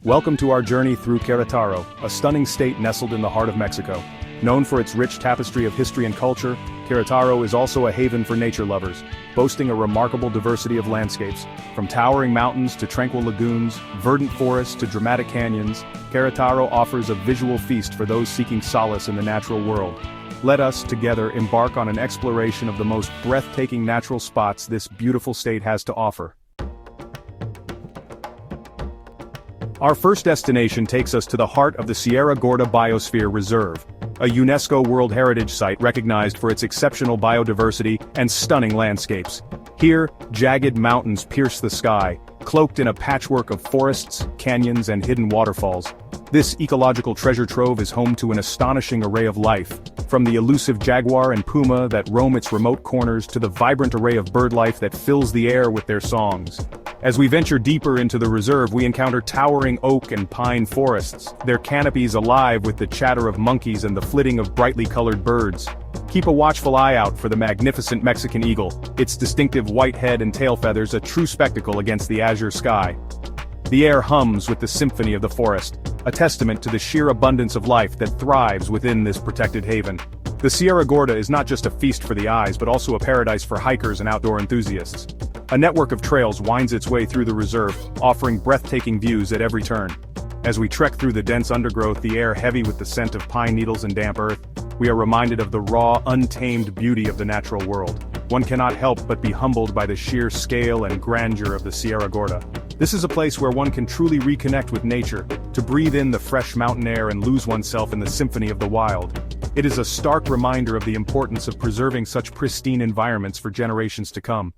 Welcome to our journey through Querétaro, a stunning state nestled in the heart of Mexico. Known for its rich tapestry of history and culture, Querétaro is also a haven for nature lovers, boasting a remarkable diversity of landscapes. From towering mountains to tranquil lagoons, verdant forests to dramatic canyons, Querétaro offers a visual feast for those seeking solace in the natural world. Let us, together, embark on an exploration of the most breathtaking natural spots this beautiful state has to offer. Our first destination takes us to the heart of the Sierra Gorda Biosphere Reserve, a UNESCO World Heritage Site recognized for its exceptional biodiversity and stunning landscapes. Here, jagged mountains pierce the sky, cloaked in a patchwork of forests, canyons, and hidden waterfalls. This ecological treasure trove is home to an astonishing array of life, from the elusive jaguar and puma that roam its remote corners to the vibrant array of bird life that fills the air with their songs. As we venture deeper into the reserve, we encounter towering oak and pine forests, their canopies alive with the chatter of monkeys and the flitting of brightly colored birds. Keep a watchful eye out for the magnificent Mexican eagle, its distinctive white head and tail feathers a true spectacle against the azure sky. The air hums with the symphony of the forest, a testament to the sheer abundance of life that thrives within this protected haven. The Sierra Gorda is not just a feast for the eyes but also a paradise for hikers and outdoor enthusiasts. A network of trails winds its way through the reserve, offering breathtaking views at every turn. As we trek through the dense undergrowth, the air heavy with the scent of pine needles and damp earth, we are reminded of the raw, untamed beauty of the natural world. One cannot help but be humbled by the sheer scale and grandeur of the Sierra Gorda. This is a place where one can truly reconnect with nature, to breathe in the fresh mountain air and lose oneself in the symphony of the wild. It is a stark reminder of the importance of preserving such pristine environments for generations to come.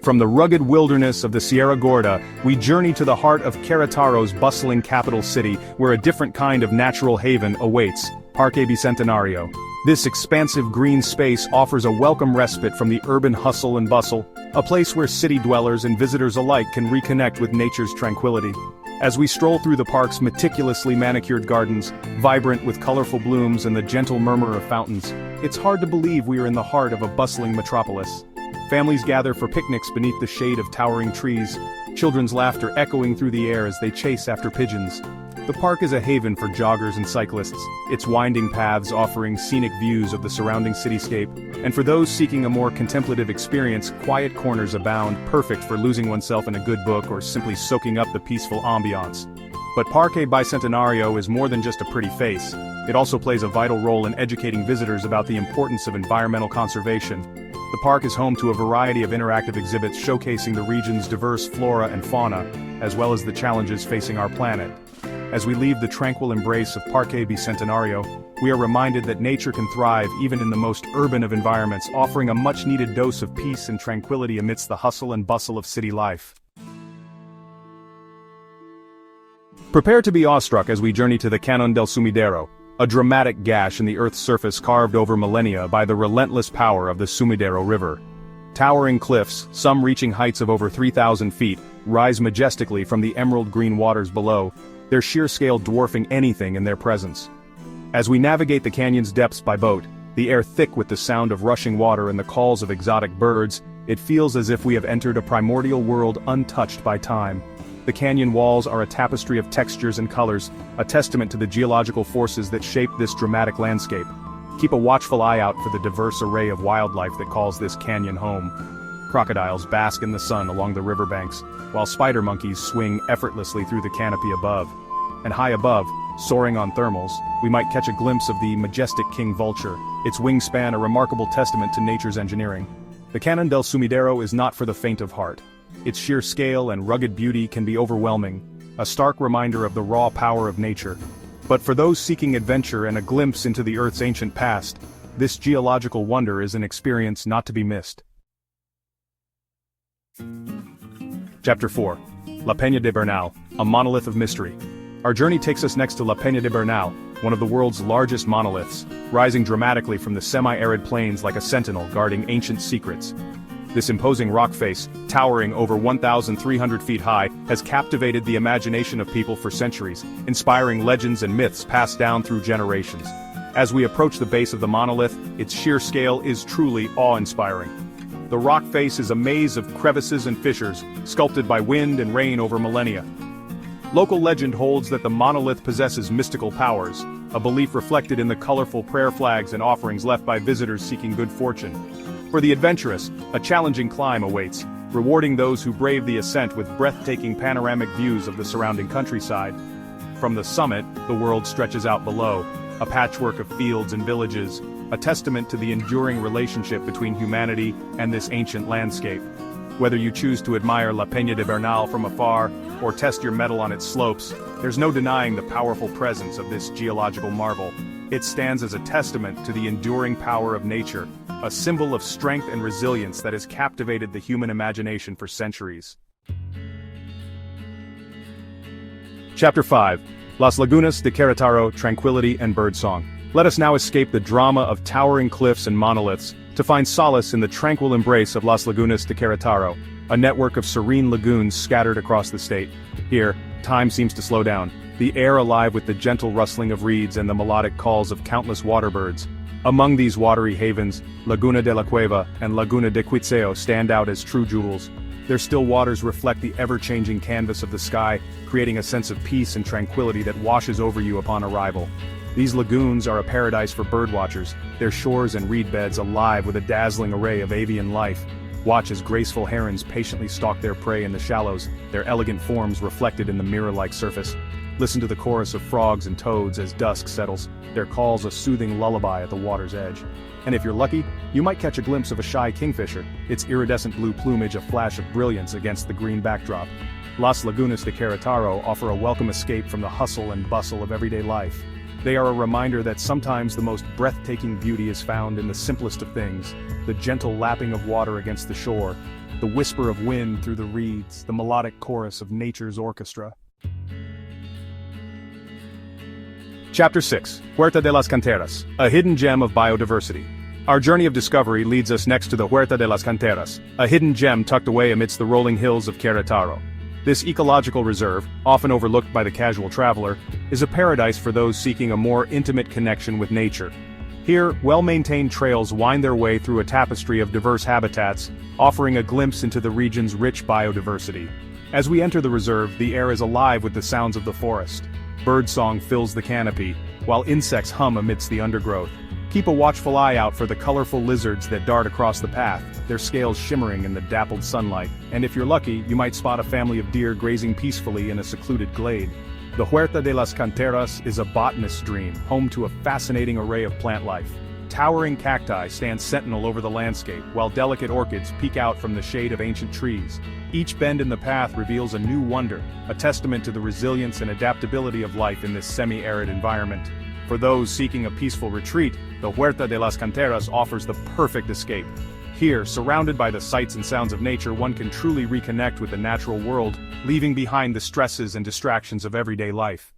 From the rugged wilderness of the Sierra Gorda, we journey to the heart of Querétaro's bustling capital city, where a different kind of natural haven awaits, Parque Bicentenario. This expansive green space offers a welcome respite from the urban hustle and bustle, a place where city dwellers and visitors alike can reconnect with nature's tranquility. As we stroll through the park's meticulously manicured gardens, vibrant with colorful blooms and the gentle murmur of fountains, it's hard to believe we are in the heart of a bustling metropolis. Families gather for picnics beneath the shade of towering trees, children's laughter echoing through the air as they chase after pigeons. The park is a haven for joggers and cyclists, its winding paths offering scenic views of the surrounding cityscape, and for those seeking a more contemplative experience, quiet corners abound, perfect for losing oneself in a good book or simply soaking up the peaceful ambiance. But Parque Bicentenario is more than just a pretty face. It also plays a vital role in educating visitors about the importance of environmental conservation. The park is home to a variety of interactive exhibits showcasing the region's diverse flora and fauna, as well as the challenges facing our planet. As we leave the tranquil embrace of Parque Bicentenario, we are reminded that nature can thrive even in the most urban of environments, offering a much-needed dose of peace and tranquility amidst the hustle and bustle of city life. Prepare to be awestruck as we journey to the Cañón del Sumidero, a dramatic gash in the Earth's surface carved over millennia by the relentless power of the Sumidero River. Towering cliffs, some reaching heights of over 3,000 feet, rise majestically from the emerald green waters below, their sheer scale dwarfing anything in their presence. As we navigate the canyon's depths by boat, the air thick with the sound of rushing water and the calls of exotic birds, it feels as if we have entered a primordial world untouched by time. The canyon walls are a tapestry of textures and colors, a testament to the geological forces that shape this dramatic landscape. Keep a watchful eye out for the diverse array of wildlife that calls this canyon home. Crocodiles bask in the sun along the riverbanks, while spider monkeys swing effortlessly through the canopy above. And high above, soaring on thermals, we might catch a glimpse of the majestic king vulture, its wingspan a remarkable testament to nature's engineering. The Cañón del Sumidero is not for the faint of heart. Its sheer scale and rugged beauty can be overwhelming, a stark reminder of the raw power of nature. But for those seeking adventure and a glimpse into the Earth's ancient past, this geological wonder is an experience not to be missed. Chapter 4. La Peña de Bernal, a monolith of mystery. Our journey takes us next to La Peña de Bernal, one of the world's largest monoliths, rising dramatically from the semi-arid plains like a sentinel guarding ancient secrets. This imposing rock face, towering over 1,300 feet high, has captivated the imagination of people for centuries, inspiring legends and myths passed down through generations. As we approach the base of the monolith, its sheer scale is truly awe-inspiring. The rock face is a maze of crevices and fissures, sculpted by wind and rain over millennia. Local legend holds that the monolith possesses mystical powers, a belief reflected in the colorful prayer flags and offerings left by visitors seeking good fortune. For the adventurous, a challenging climb awaits, rewarding those who brave the ascent with breathtaking panoramic views of the surrounding countryside. From the summit, the world stretches out below, a patchwork of fields and villages, a testament to the enduring relationship between humanity and this ancient landscape. Whether you choose to admire La Peña de Bernal from afar, or test your mettle on its slopes, there's no denying the powerful presence of this geological marvel. It stands as a testament to the enduring power of nature, a symbol of strength and resilience that has captivated the human imagination for centuries. Chapter 5. Las Lagunas de Querétaro, Tranquility and Birdsong. Let us now escape the drama of towering cliffs and monoliths, to find solace in the tranquil embrace of Las Lagunas de Querétaro, a network of serene lagoons scattered across the state. Here, time seems to slow down, the air alive with the gentle rustling of reeds and the melodic calls of countless waterbirds. Among these watery havens, Laguna de la Cueva and Laguna de Quetzeo stand out as true jewels. Their still waters reflect the ever-changing canvas of the sky, creating a sense of peace and tranquility that washes over you upon arrival. These lagoons are a paradise for birdwatchers, their shores and reed beds alive with a dazzling array of avian life. Watch as graceful herons patiently stalk their prey in the shallows, their elegant forms reflected in the mirror-like surface. Listen to the chorus of frogs and toads as dusk settles, their calls a soothing lullaby at the water's edge. And if you're lucky, you might catch a glimpse of a shy kingfisher, its iridescent blue plumage a flash of brilliance against the green backdrop. Las Lagunas de Querétaro offer a welcome escape from the hustle and bustle of everyday life. They are a reminder that sometimes the most breathtaking beauty is found in the simplest of things, the gentle lapping of water against the shore, the whisper of wind through the reeds, the melodic chorus of nature's orchestra. Chapter 6. Huerta de las Canteras, a hidden gem of biodiversity. Our journey of discovery leads us next to the Huerta de las Canteras, a hidden gem tucked away amidst the rolling hills of Querétaro. This ecological reserve, often overlooked by the casual traveler, is a paradise for those seeking a more intimate connection with nature. Here, well-maintained trails wind their way through a tapestry of diverse habitats, offering a glimpse into the region's rich biodiversity. As we enter the reserve, the air is alive with the sounds of the forest. Birdsong fills the canopy, while insects hum amidst the undergrowth. Keep a watchful eye out for the colorful lizards that dart across the path, their scales shimmering in the dappled sunlight, and if you're lucky, you might spot a family of deer grazing peacefully in a secluded glade. The Huerta de las Canteras is a botanist's dream, home to a fascinating array of plant life. Towering cacti stand sentinel over the landscape, while delicate orchids peek out from the shade of ancient trees. Each bend in the path reveals a new wonder, a testament to the resilience and adaptability of life in this semi-arid environment. For those seeking a peaceful retreat, the Huerta de las Canteras offers the perfect escape. Here, surrounded by the sights and sounds of nature, one can truly reconnect with the natural world, leaving behind the stresses and distractions of everyday life.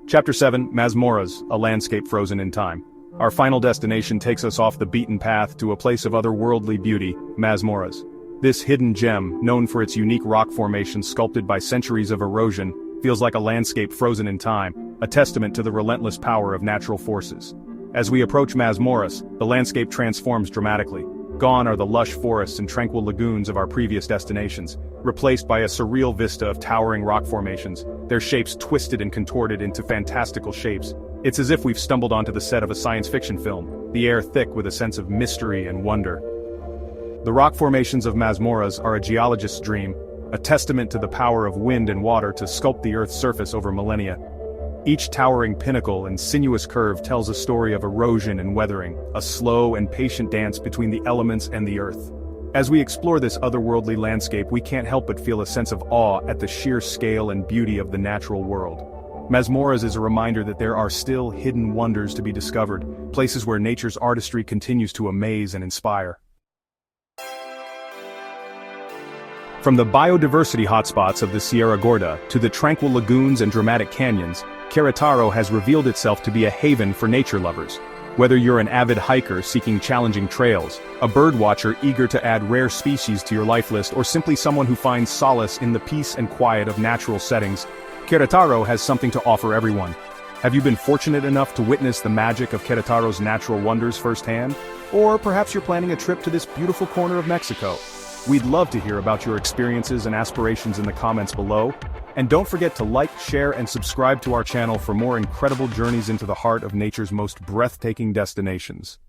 Chapter 7. Mazmorras, a landscape frozen in time. Our final destination takes us off the beaten path to a place of otherworldly beauty, Mazmorras. This hidden gem, known for its unique rock formation sculpted by centuries of erosion, feels like a landscape frozen in time, a testament to the relentless power of natural forces. As we approach Mazmorras, the landscape transforms dramatically. Gone are the lush forests and tranquil lagoons of our previous destinations, replaced by a surreal vista of towering rock formations, their shapes twisted and contorted into fantastical shapes. It's as if we've stumbled onto the set of a science fiction film, the air thick with a sense of mystery and wonder. The rock formations of Mazmorras are a geologist's dream, a testament to the power of wind and water to sculpt the Earth's surface over millennia. Each towering pinnacle and sinuous curve tells a story of erosion and weathering, a slow and patient dance between the elements and the Earth. As we explore this otherworldly landscape, we can't help but feel a sense of awe at the sheer scale and beauty of the natural world. Mazmorras is a reminder that there are still hidden wonders to be discovered, places where nature's artistry continues to amaze and inspire. From the biodiversity hotspots of the Sierra Gorda to the tranquil lagoons and dramatic canyons, Querétaro has revealed itself to be a haven for nature lovers. Whether you're an avid hiker seeking challenging trails, a birdwatcher eager to add rare species to your life list, or simply someone who finds solace in the peace and quiet of natural settings, Querétaro has something to offer everyone. Have you been fortunate enough to witness the magic of Querétaro's natural wonders firsthand? Or perhaps you're planning a trip to this beautiful corner of Mexico. We'd love to hear about your experiences and aspirations in the comments below. And don't forget to like, share, and subscribe to our channel for more incredible journeys into the heart of nature's most breathtaking destinations.